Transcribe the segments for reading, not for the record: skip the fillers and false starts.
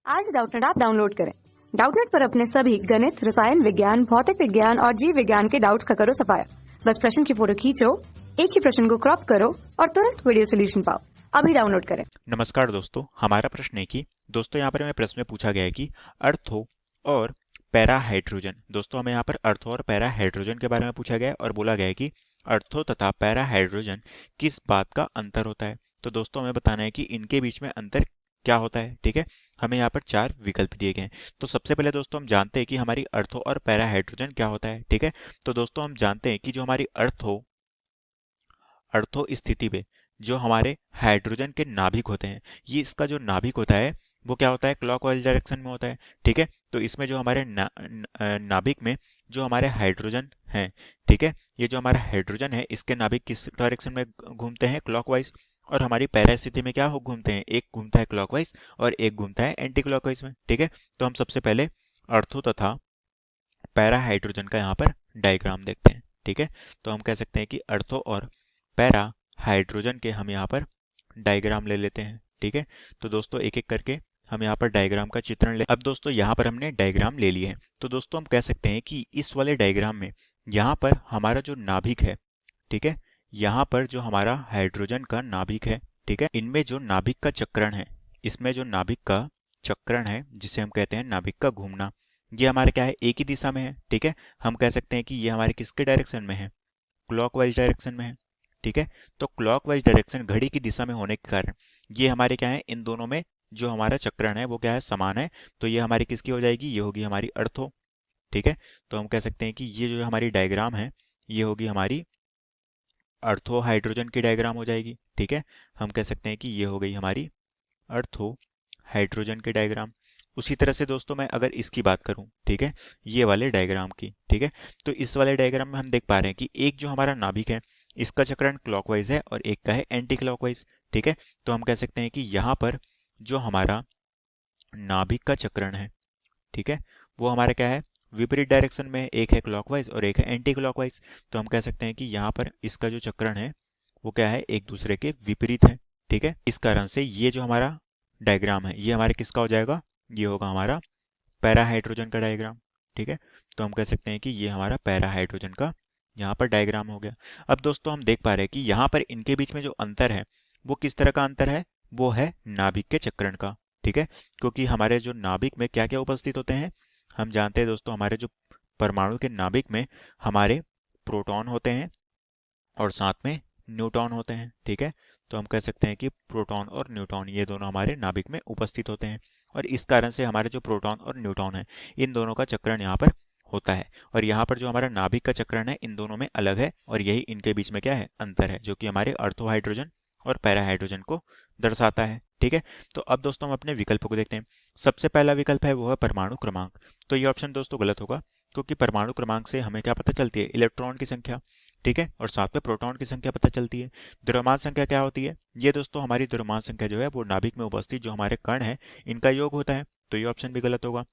आज Doubtnut app download करें। Doubtnut पर अपने सभी गणित, रसायन विज्ञान, भौतिक विज्ञान और जीव विज्ञान के डाउट्स का करो सफाया। बस प्रश्न की फोटो खींचो, एक ही प्रश्न को क्रॉप करो और तुरंत वीडियो सोल्यूशन पाओ। अभी डाउनलोड करें। नमस्कार दोस्तों, हमारा प्रश्न है कि दोस्तों यहाँ पर हमें प्रश्न में पूछा गया है कि अर्थो और पैरा हाइड्रोजन। दोस्तों हमें यहाँ पर अर्थो और पैरा हाइड्रोजन के बारे में पूछा गया है और बोला गया है कि अर्थो तथा पैरा हाइड्रोजन किस बात का अंतर होता है। तो दोस्तों हमें बताना है कि इनके बीच में अंतर क्या होता है। ठीक है, हमें यहाँ पर 4 विकल्प दिए गए हैं। तो सबसे पहले दोस्तों हम जानते हैं कि हमारी अर्थो और पैरा हाइड्रोजन क्या होता है। ठीक है, तो दोस्तों हम जानते हैं कि जो हमारी अर्थो स्थिति में जो हमारे हाइड्रोजन के नाभिक होते हैं, ये इसका जो नाभिक होता है वो क्या होता है, क्लॉकवाइज डायरेक्शन में होता है। ठीक है, तो इसमें जो हमारे नाभिक में जो हमारे हाइड्रोजन हैं, ठीक है, ये जो हमारा हाइड्रोजन है इसके नाभिक किस डायरेक्शन में घूमते हैं, क्लॉकवाइज। और हमारी पैरा स्थिति में क्या हो घूमते हैं, एक घूमता है क्लॉकवाइज और एक घूमता है एंटी क्लॉकवाइज में। ठीक है, तो हम सबसे पहले अर्थो तथा पैरा हाइड्रोजन का यहाँ पर डायग्राम देखते हैं। ठीक है, तो हम कह सकते हैं कि अर्थो और पैरा हाइड्रोजन के हम यहाँ पर डायग्राम ले लेते हैं। ठीक है, तो दोस्तों एक एक करके हम यहाँ पर डायग्राम का चित्रण ले। अब दोस्तों यहाँ पर हमने डायग्राम ले लिए हैं, तो दोस्तों हम कह सकते हैं कि इस वाले डायग्राम में यहाँ पर हमारा जो नाभिक है, ठीक है, यहाँ पर जो हमारा हाइड्रोजन का नाभिक है, ठीक है, इनमें जो नाभिक का चक्रण है, इसमें जो नाभिक का चक्रण है जिसे हम कहते हैं नाभिक का घूमना, ये हमारे क्या है, एक ही दिशा में है। ठीक है, हम कह सकते हैं कि ये हमारे किसके डायरेक्शन में है, क्लॉकवाइज डायरेक्शन में है। ठीक है, तो क्लॉकवाइज डायरेक्शन घड़ी की दिशा में होने के कारण ये हमारे क्या है, इन दोनों में जो हमारा चक्रण है वो क्या है, समान है। तो ये हमारी किसकी हो जाएगी, ये होगी हमारी अर्थो। ठीक है, तो हम कह सकते हैं कि ये जो हमारी डायग्राम है ये होगी हमारी अर्थो हाइड्रोजन की डायग्राम हो जाएगी। ठीक है, हम कह सकते हैं कि ये हो गई हमारी अर्थो हाइड्रोजन की डायग्राम। उसी तरह से दोस्तों मैं अगर इसकी बात करूं, ठीक है, ये वाले डायग्राम की, ठीक है, तो इस वाले डायग्राम में हम देख पा रहे हैं कि एक जो हमारा नाभिक है इसका चक्रण क्लॉकवाइज है और एक का है एंटी क्लॉकवाइज। ठीक है, तो हम कह सकते हैं कि यहाँ पर जो हमारा नाभिक का चक्रण है, ठीक है, वो हमारा क्या है, विपरीत डायरेक्शन में, एक है क्लॉकवाइज और एक है एंटी क्लॉकवाइज। तो हम कह सकते हैं कि यहाँ पर इसका जो चक्रण है वो क्या है, एक दूसरे के विपरीत है। ठीक है, इस कारण से ये जो हमारा डायग्राम है ये हमारे किसका हो जाएगा, ये होगा हमारा पैरा हाइड्रोजन का डायग्राम। ठीक है, तो हम कह सकते हैं कि ये हमारा पैरा हाइड्रोजन का यहाँ पर डायग्राम हो गया। अब दोस्तों हम देख पा रहे हैं कि यहाँ पर इनके बीच में जो अंतर है वो किस तरह का अंतर है, वो है नाभिक के चक्रण का। ठीक है, क्योंकि हमारे जो नाभिक में क्या क्या उपस्थित होते हैं, हम जानते हैं दोस्तों हमारे जो परमाणु के नाभिक में हमारे प्रोटॉन होते हैं और साथ में न्यूट्रॉन होते हैं। ठीक है, तो हम कह सकते हैं कि प्रोटॉन और न्यूट्रॉन ये दोनों हमारे नाभिक में उपस्थित होते हैं और इस कारण से हमारे जो प्रोटॉन और न्यूट्रॉन है इन दोनों का चक्रण यहाँ पर होता है। और यहाँ पर जो हमारा नाभिक का चक्रण है इन दोनों में अलग है और यही इनके बीच में क्या है, अंतर है, जो कि हमारे अर्थो हाइड्रोजन और पैरा हाइड्रोजन को दर्शाता है। ठीक है, तो अब दोस्तों हम अपने विकल्प को देखते हैं। सबसे पहला विकल्प है वो है परमाणु क्रमांक। तो ये ऑप्शन दोस्तों गलत होगा, क्योंकि परमाणु क्रमांक से हमें क्या पता चलती है, इलेक्ट्रॉन की संख्या। ठीक है, और साथ में प्रोटॉन की संख्या पता चलती है। द्रव्यमान संख्या क्या होती है, ये दोस्तों हमारी द्रव्यमान संख्या जो है वो नाभिक में उपस्थित जो हमारे कण है इनका योग होता है। तो ये ऑप्शन भी गलत होगा।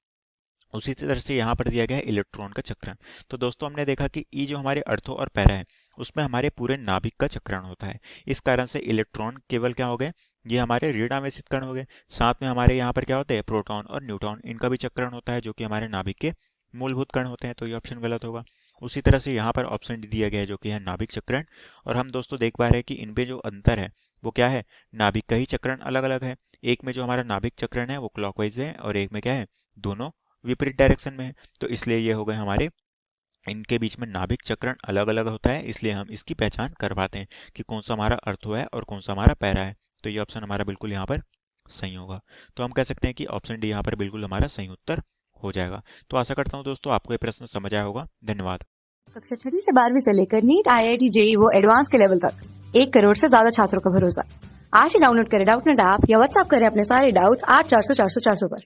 उसी तरह से यहाँ पर दिया गया है इलेक्ट्रॉन का चक्रण। तो दोस्तों हमने देखा कि ई जो हमारे अर्थो और पैरा है उसमें हमारे पूरे नाभिक का चक्रण होता है। इस कारण से इलेक्ट्रॉन केवल क्या हो गए, ये हमारे ऋण आवेशित कण हो गए। साथ में हमारे यहाँ पर क्या होते हैं, प्रोटॉन और न्यूट्रॉन, इनका भी चक्रण होता है जो कि हमारे नाभिक के मूलभूत कण होते हैं। तो ये ऑप्शन गलत होगा। उसी तरह से यहाँ पर ऑप्शन डी दिया गया है जो कि है नाभिक चक्रण। और हम दोस्तों देख पा रहे हैं कि इनपे जो अंतर है वो क्या है, नाभिक का ही चक्रण अलग अलग है। एक में जो हमारा नाभिक चक्रण है वो क्लॉकवाइज है और एक में क्या है, दोनों विपरीत डायरेक्शन में है। तो इसलिए ये हो गए हमारे, इनके बीच में नाभिक चक्रण अलग अलग होता है, इसलिए हम इसकी पहचान कर पाते हैं कि कौन सा हमारा अर्थो है और कौन सा हमारा पैरा है। तो ये ऑप्शन हमारा बिल्कुल यहाँ पर सही होगा। तो हम कह सकते हैं कि ऑप्शन डी यहाँ पर बिल्कुल हमारा सही उत्तर हो जाएगा। तो आशा करता हूँ दोस्तों आपको ये प्रश्न समझ आया होगा। धन्यवाद। कक्षा 6 से 12वीं से लेकर नीट, IIT, JEE वो एडवांस के लेवल तक 1 करोड़ से ज्यादा छात्रों का भरोसा। आज ही डाउनलोड करें डाउटनेट ऐप या व्हाट्सएप करें अपने सारे डाउट्स 8400 400 400 पर।